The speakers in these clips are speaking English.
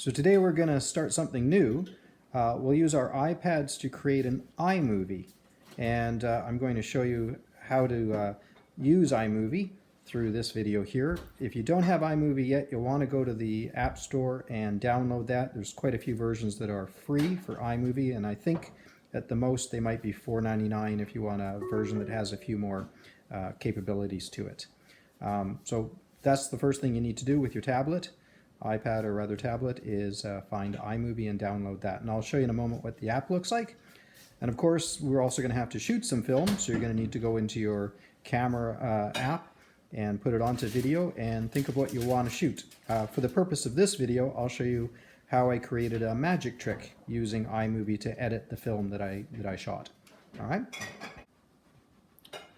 So today we're going to start something new. We'll use our iPads to create an iMovie. And I'm going to show you how to use iMovie through this video here. If you don't have iMovie yet, you'll want to go to the App Store and download that. There's quite a few versions that are free for iMovie, and I think at the most they might be $4.99 if you want a version that has a few more capabilities to it. So that's the first thing you need to do with your tablet, iPad or other tablet, is find iMovie and download that. And I'll show you in a moment what the app looks like. And of course, we're also going to have to shoot some film, so you're going to need to go into your camera app and put it onto video and think of what you want to shoot. For the purpose of this video, I'll show you how I created a magic trick using iMovie to edit the film that I shot. All right.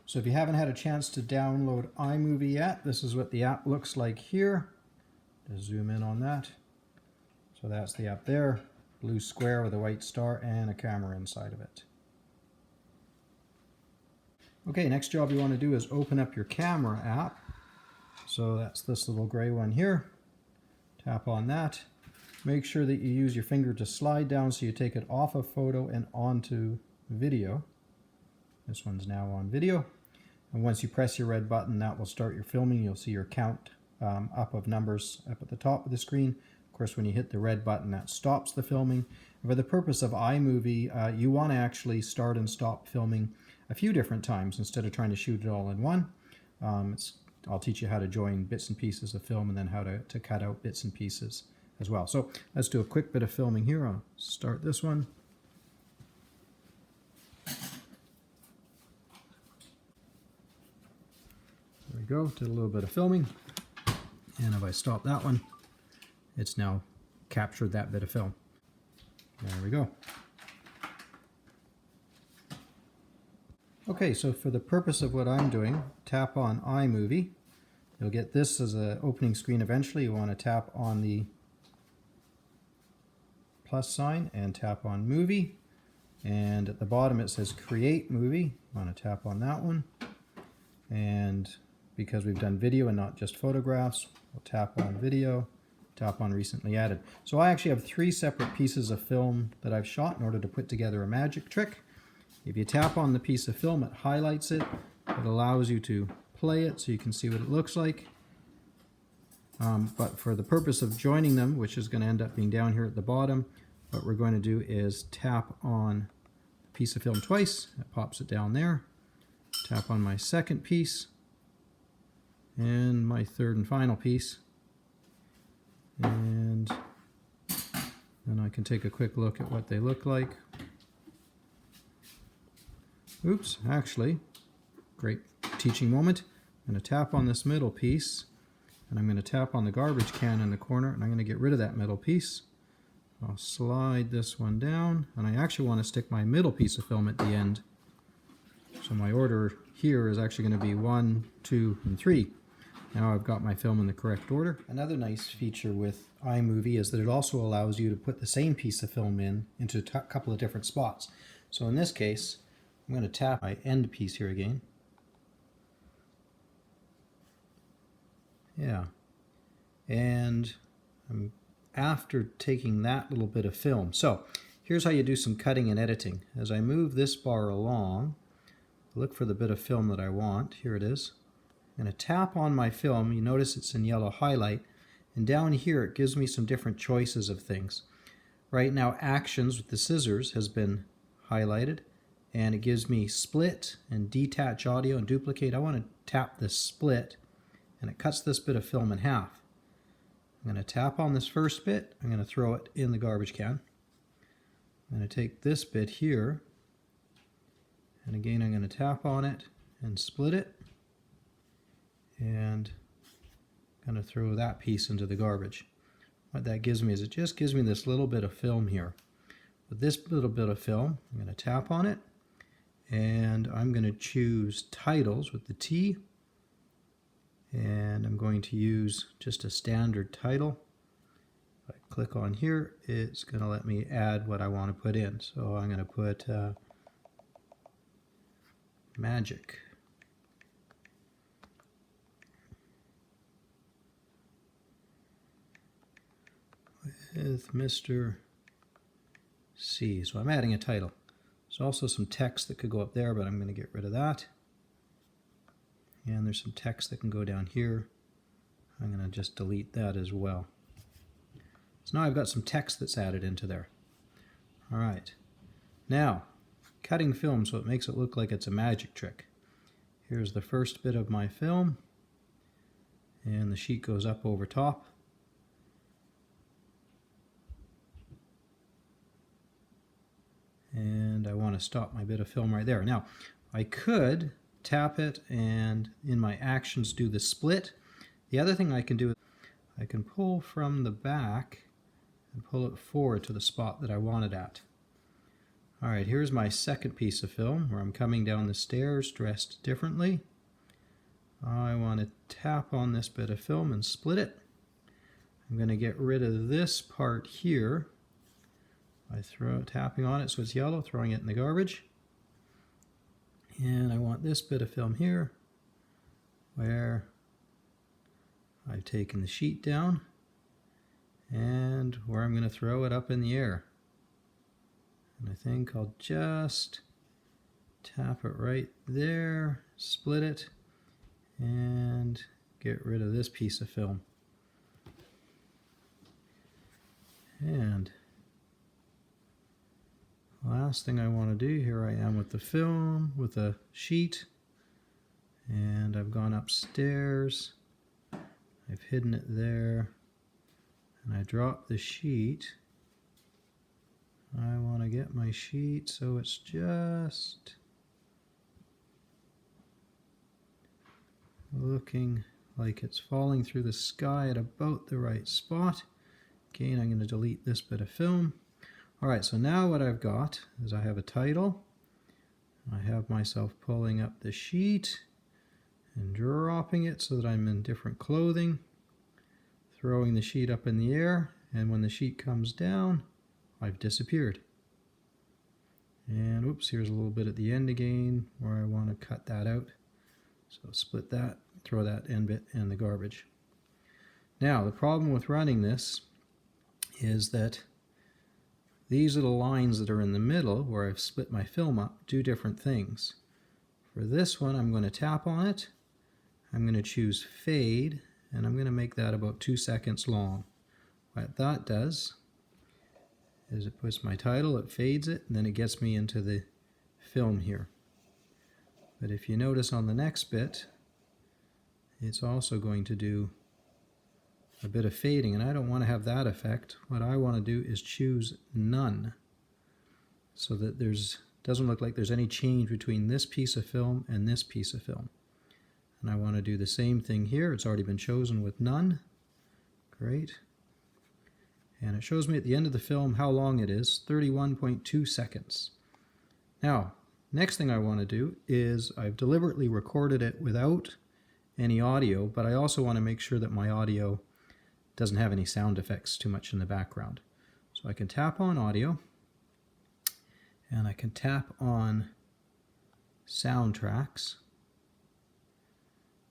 So if you haven't had a chance to download iMovie yet, this is what the app looks like here. Just zoom in on that. So that's the app there. Blue square with a white star and a camera inside of it. Okay, next job you want to do is open up your camera app. So that's this little gray one here. Tap on that. Make sure that you use your finger to slide down so you take it off of photo and onto video. This one's now on video. And once you press your red button, that will start your filming. You'll see your count up of numbers up at the top of the screen. Of course, when you hit the red button, that stops the filming. For the purpose of iMovie, you want to actually start and stop filming a few different times instead of trying to shoot it all in one. I'll teach you how to join bits and pieces of film and then how to cut out bits and pieces as well. So let's do a quick bit of filming here. I'll start this one. There we go, did a little bit of filming. And if I stop that one, it's now captured that bit of film. There we go. Okay, so for the purpose of what I'm doing, tap on iMovie. You'll get this as an opening screen eventually. You want to tap on the plus sign and tap on Movie. And at the bottom it says Create Movie. You want to tap on that one. And because we've done video and not just photographs, we'll tap on Video, tap on Recently Added. So I actually have 3 separate pieces of film that I've shot in order to put together a magic trick. If you tap on the piece of film, it highlights it. It allows you to play it so you can see what it looks like. But for the purpose of joining them, which is going to end up being down here at the bottom, what we're going to do is tap on the piece of film twice. It pops it down there. Tap on my second piece and my third and final piece. And then I can take a quick look at what they look like. Oops, actually, great teaching moment. I'm going to tap on this middle piece, and I'm going to tap on the garbage can in the corner, and I'm going to get rid of that middle piece. I'll slide this one down, and I actually want to stick my middle piece of film at the end. So my order here is actually going to be 1, 2, and 3. Now I've got my film in the correct order. Another nice feature with iMovie is that it also allows you to put the same piece of film into a couple of different spots. So in this case, I'm going to tap my end piece here again. Yeah. And I'm after taking that little bit of film. So here's how you do some cutting and editing. As I move this bar along, look for the bit of film that I want. Here it is. I'm going to tap on my film. You notice it's in yellow highlight. And down here it gives me some different choices of things. Right now, actions with the scissors has been highlighted. And it gives me split and detach audio and duplicate. I want to tap this split, and it cuts this bit of film in half. I'm going to tap on this first bit. I'm going to throw it in the garbage can. I'm going to take this bit here, and again I'm going to tap on it and split it, and I'm going to throw that piece into the garbage. What that gives me is it just gives me this little bit of film here. With this little bit of film, I'm going to tap on it, and I'm going to choose titles with the T, and I'm going to use just a standard title. If I click on here, it's going to let me add what I want to put in. So I'm going to put magic. with Mr. C. So I'm adding a title. There's also some text that could go up there, but I'm going to get rid of that. And there's some text that can go down here. I'm going to just delete that as well. So now I've got some text that's added into there. All right. Now, cutting film so it makes it look like it's a magic trick. Here's the first bit of my film, and the sheet goes up over top. And I want to stop my bit of film right there. Now, I could tap it and in my actions do the split. The other thing I can do is I can pull from the back and pull it forward to the spot that I want it at. Alright, here's my second piece of film where I'm coming down the stairs dressed differently. I want to tap on this bit of film and split it. I'm going to get rid of this part here by tapping on it so it's yellow, throwing it in the garbage. And I want this bit of film here where I've taken the sheet down and where I'm going to throw it up in the air. And I think I'll just tap it right there, split it, and get rid of this piece of film. And last thing I want to do, here I am with the film, with a sheet, and I've gone upstairs, I've hidden it there, and I drop the sheet. I want to get my sheet so it's just looking like it's falling through the sky at about the right spot. Again, I'm going to delete this bit of film. Alright, so now what I've got is I have a title. I have myself pulling up the sheet and dropping it so that I'm in different clothing, throwing the sheet up in the air, and when the sheet comes down, I've disappeared. And oops, here's a little bit at the end again where I want to cut that out. So split that, throw that end bit in the garbage. Now, the problem with running this is that these little lines that are in the middle where I've split my film up do different things. For this one, I'm going to tap on it. I'm going to choose fade, and I'm going to make that about 2 seconds long. What that does is it puts my title, it fades it, and then it gets me into the film here. But if you notice on the next bit, it's also going to do a bit of fading, and I don't want to have that effect. What I want to do is choose none, so that doesn't look like there's any change between this piece of film and this piece of film. And I want to do the same thing here. It's already been chosen with none. Great. And it shows me at the end of the film how long it is, 31.2 seconds. Now, next thing I want to do is I've deliberately recorded it without any audio, but I also want to make sure that my audio doesn't have any sound effects too much in the background. So I can tap on audio, and I can tap on soundtracks,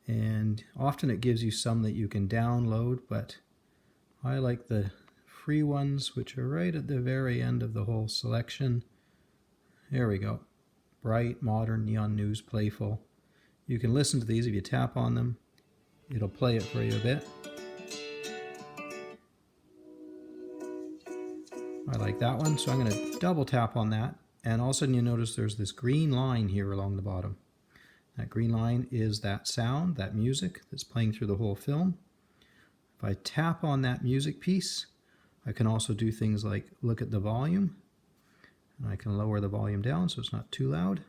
and often it gives you some that you can download, but I like the free ones, which are right at the very end of the whole selection. There we go. Bright, modern, neon, news, playful. You can listen to these if you tap on them. It'll play it for you a bit. I like that one, so I'm going to double tap on that, and all of a sudden you notice there's this green line here along the bottom. That green line is that sound, that music that's playing through the whole film. If I tap on that music piece, I can also do things like look at the volume, and I can lower the volume down so it's not too loud.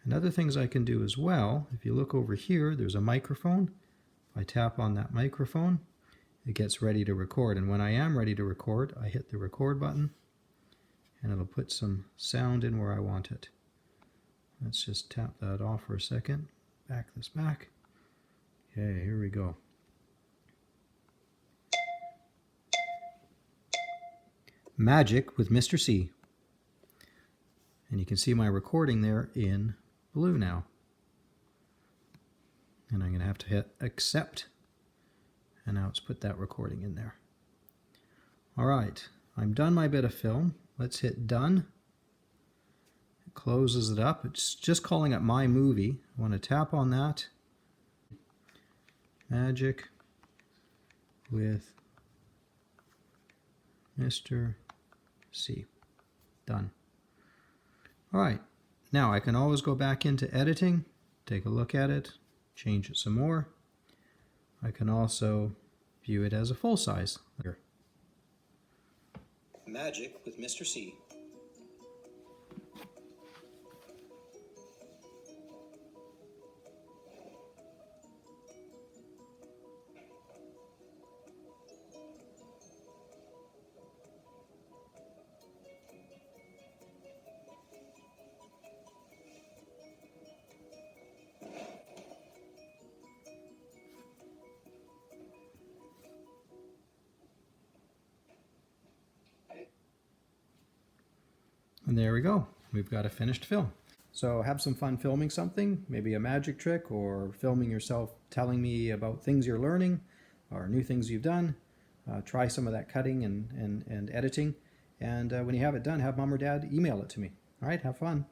And other things I can do as well, if you look over here, there's a microphone. If I tap on that microphone, it gets ready to record. And when I am ready to record, I hit the record button, and it'll put some sound in where I want it. Let's just tap that off for a second. Back this back. Okay, here we go. Magic with Mr. C. And you can see my recording there in blue now. And I'm going to have to hit accept. And now it's put that recording in there. All right, I'm done my bit of film. Let's hit done. It closes it up. It's just calling it my movie. I want to tap on that. Magic with Mr. C. Done. All right, now I can always go back into editing, take a look at it, change it some more. I can also view it as a full size. Here. Magic with Mr. C. And there we go. We've got a finished film. So have some fun filming something, maybe a magic trick, or filming yourself telling me about things you're learning or new things you've done. Try some of that cutting and editing. And when you have it done, have mom or dad email it to me. All right, have fun.